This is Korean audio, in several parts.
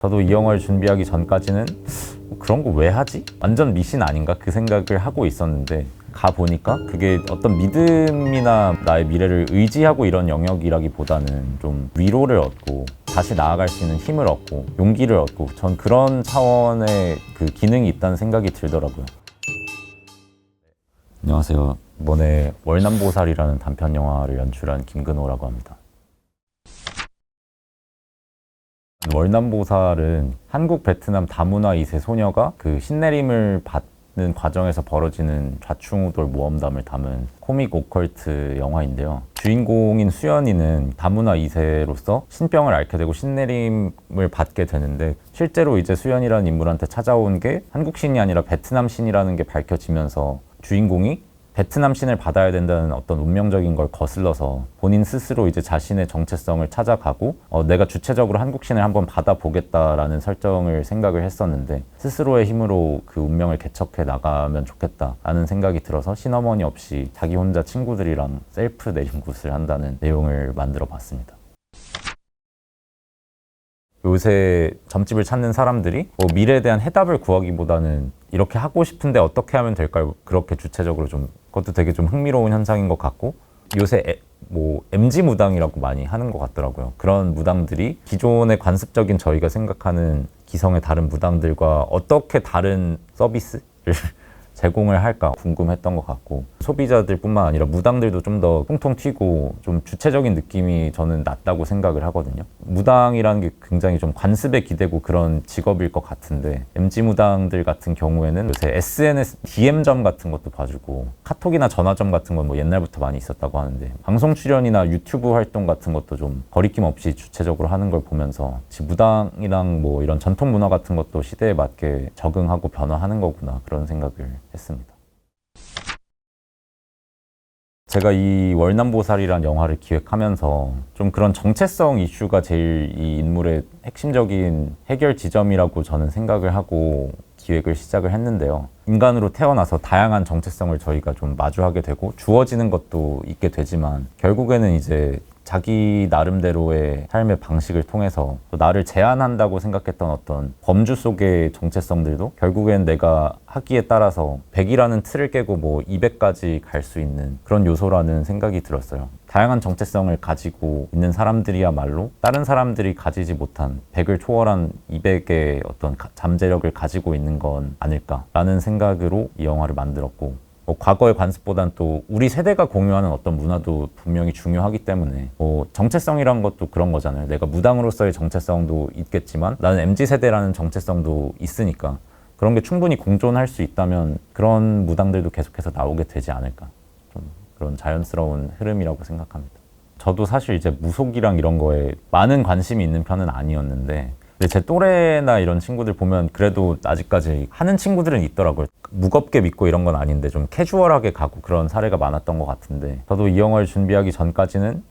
저도 이 영화를 준비하기 전까지는 그런 거 왜 하지? 완전 미신 아닌가? 그 생각을 하고 있었는데 가보니까 그게 어떤 믿음이나 나의 미래를 의지하고 이런 영역이라기보다는 좀 위로를 얻고 다시 나아갈 수 있는 힘을 얻고 용기를 얻고 전 그런 차원의 그 기능이 있다는 생각이 들더라고요. 안녕하세요. 이번에 월남보살이라는 단편 영화를 연출한 김근호라고 합니다. 월남보살은 한국 베트남 다문화 2세 소녀가 그 신내림을 받는 과정에서 벌어지는 좌충우돌 모험담을 담은 코믹 오컬트 영화인데요. 주인공인 수연이는 다문화 2세로서 신병을 앓게 되고 신내림을 받게 되는데 실제로 이제 수연이라는 인물한테 찾아온 게 한국 신이 아니라 베트남 신이라는 게 밝혀지면서 주인공이 베트남 신을 받아야 된다는 어떤 운명적인 걸 거슬러서 본인 스스로 이제 자신의 정체성을 찾아가고 내가 주체적으로 한국 신을 한번 받아보겠다라는 설정을 생각을 했었는데 스스로의 힘으로 그 운명을 개척해 나가면 좋겠다라는 생각이 들어서 신어머니 없이 자기 혼자 친구들이랑 셀프 내림굿을 한다는 내용을 만들어 봤습니다. 요새 점집을 찾는 사람들이 미래에 대한 해답을 구하기보다는 이렇게 하고 싶은데 어떻게 하면 될까요? 그렇게 주체적으로 좀 그것도 되게 좀 흥미로운 현상인 것 같고 요새 MG 무당이라고 많이 하는 것 같더라고요. 그런 무당들이 기존의 관습적인 저희가 생각하는 기성의 다른 무당들과 어떻게 다른 서비스를 제공을 할까 궁금했던 것 같고 소비자들뿐만 아니라 무당들도 좀 더 통통 튀고 좀 주체적인 느낌이 저는 낫다고 생각을 하거든요. 무당이라는 게 굉장히 좀 관습에 기대고 그런 직업일 것 같은데 MG 무당들 같은 경우에는 요새 SNS DM점 같은 것도 봐주고 카톡이나 전화점 같은 건 뭐 옛날부터 많이 있었다고 하는데 방송 출연이나 유튜브 활동 같은 것도 좀 거리낌 없이 주체적으로 하는 걸 보면서 무당이랑 뭐 이런 전통 문화 같은 것도 시대에 맞게 적응하고 변화하는 거구나 그런 생각을 했습니다. 제가 이 월남보살이란 영화를 기획하면서 좀 그런 정체성 이슈가 제일 이 인물의 핵심적인 해결 지점이라고 저는 생각을 하고 기획을 시작을 했는데요. 인간으로 태어나서 다양한 정체성을 저희가 좀 마주하게 되고 주어지는 것도 있게 되지만 결국에는 이제 자기 나름대로의 삶의 방식을 통해서 또 나를 제한한다고 생각했던 어떤 범주 속의 정체성들도 결국엔 내가 하기에 따라서 100이라는 틀을 깨고 뭐 200까지 갈 수 있는 그런 요소라는 생각이 들었어요. 다양한 정체성을 가지고 있는 사람들이야말로 다른 사람들이 가지지 못한 100을 초월한 200의 어떤 잠재력을 가지고 있는 건 아닐까라는 생각으로 이 영화를 만들었고 과거의 관습보단 또 우리 세대가 공유하는 어떤 문화도 분명히 중요하기 때문에 정체성이란 것도 그런 거잖아요. 내가 무당으로서의 정체성도 있겠지만 나는 MZ세대라는 정체성도 있으니까 그런 게 충분히 공존할 수 있다면 그런 무당들도 계속해서 나오게 되지 않을까. 좀 그런 자연스러운 흐름이라고 생각합니다. 저도 사실 이제 무속이랑 이런 거에 많은 관심이 있는 편은 아니었는데 근데 제 또래나 이런 친구들 보면 그래도 아직까지 하는 친구들은 있더라고요. 무겁게 믿고 이런 건 아닌데 좀 캐주얼하게 가고 그런 사례가 많았던 것 같은데 저도 이 영화를 준비하기 전까지는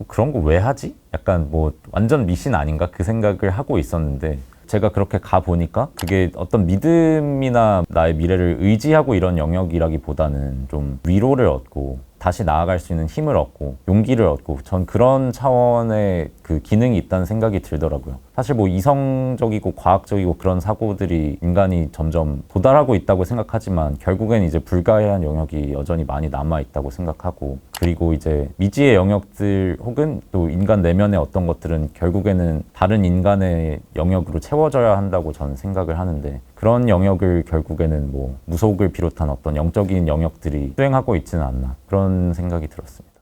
그런 거 왜 하지? 약간 완전 미신 아닌가? 그 생각을 하고 있었는데 제가 그렇게 가보니까 그게 어떤 믿음이나 나의 미래를 의지하고 이런 영역이라기보다는 좀 위로를 얻고 다시 나아갈 수 있는 힘을 얻고 용기를 얻고 전 그런 차원의 그 기능이 있다는 생각이 들더라고요. 사실 이성적이고 과학적이고 그런 사고들이 인간이 점점 도달하고 있다고 생각하지만 결국엔 이제 불가해한 영역이 여전히 많이 남아 있다고 생각하고 그리고 이제 미지의 영역들 혹은 또 인간 내면의 어떤 것들은 결국에는 다른 인간의 영역으로 채워져야 한다고 저는 생각을 하는데 그런 영역을 결국에는 무속을 비롯한 어떤 영적인 영역들이 수행하고 있지는 않나 그런 생각이 들었습니다.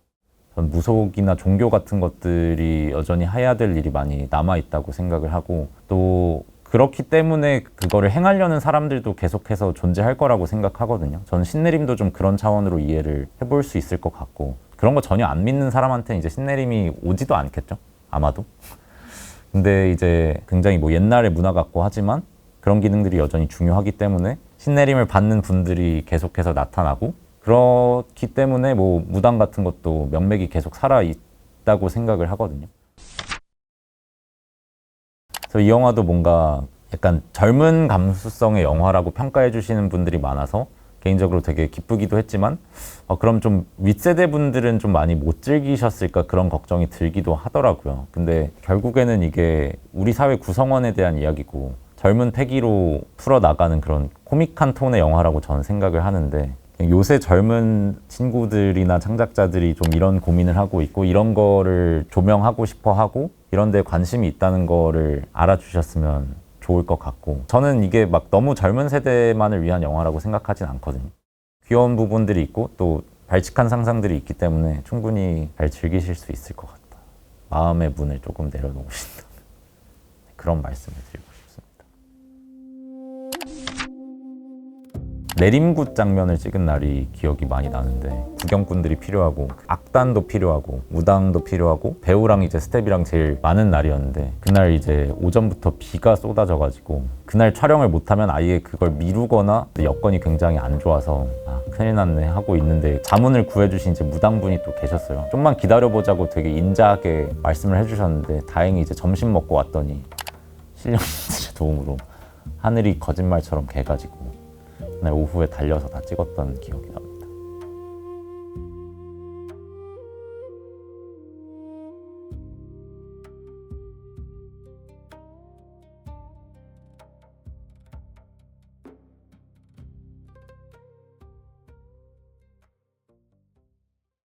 전 무속이나 종교 같은 것들이 여전히 해야 될 일이 많이 남아있다고 생각을 하고 또 그렇기 때문에 그거를 행하려는 사람들도 계속해서 존재할 거라고 생각하거든요. 저는 신내림도 좀 그런 차원으로 이해를 해볼 수 있을 것 같고 그런 거 전혀 안 믿는 사람한테는 이제 신내림이 오지도 않겠죠? 아마도. 근데 이제 굉장히 옛날의 문화 같고 하지만 그런 기능들이 여전히 중요하기 때문에 신내림을 받는 분들이 계속해서 나타나고 그렇기 때문에 무당 같은 것도 명맥이 계속 살아있다고 생각을 하거든요. 그래서 이 영화도 뭔가 약간 젊은 감수성의 영화라고 평가해 주시는 분들이 많아서 개인적으로 되게 기쁘기도 했지만 그럼 좀 윗세대 분들은 좀 많이 못 즐기셨을까 그런 걱정이 들기도 하더라고요. 근데 결국에는 이게 우리 사회 구성원에 대한 이야기고 젊은 패기로 풀어나가는 그런 코믹한 톤의 영화라고 저는 생각을 하는데 요새 젊은 친구들이나 창작자들이 좀 이런 고민을 하고 있고 이런 거를 조명하고 싶어 하고 이런 데 관심이 있다는 거를 알아주셨으면 좋을 것 같고 저는 이게 막 너무 젊은 세대만을 위한 영화라고 생각하진 않거든요. 귀여운 부분들이 있고 또 발칙한 상상들이 있기 때문에 충분히 잘 즐기실 수 있을 것 같다. 마음의 문을 조금 내려놓으신다. 그런 말씀을 드리고 싶습니다. 내림굿 장면을 찍은 날이 기억이 많이 나는데 구경꾼들이 필요하고 악단도 필요하고 무당도 필요하고 배우랑 이제 스텝이랑 제일 많은 날이었는데 그날 이제 오전부터 비가 쏟아져가지고 그날 촬영을 못하면 아예 그걸 미루거나 여건이 굉장히 안 좋아서 큰일 났네 하고 있는데 자문을 구해주신 이제 무당분이 또 계셨어요. 좀만 기다려보자고 되게 인자하게 말씀을 해주셨는데 다행히 이제 점심 먹고 왔더니 신령님들의 도움으로 하늘이 거짓말처럼 개가지고 그날 오후에 달려서 다 찍었던 기억이 납니다.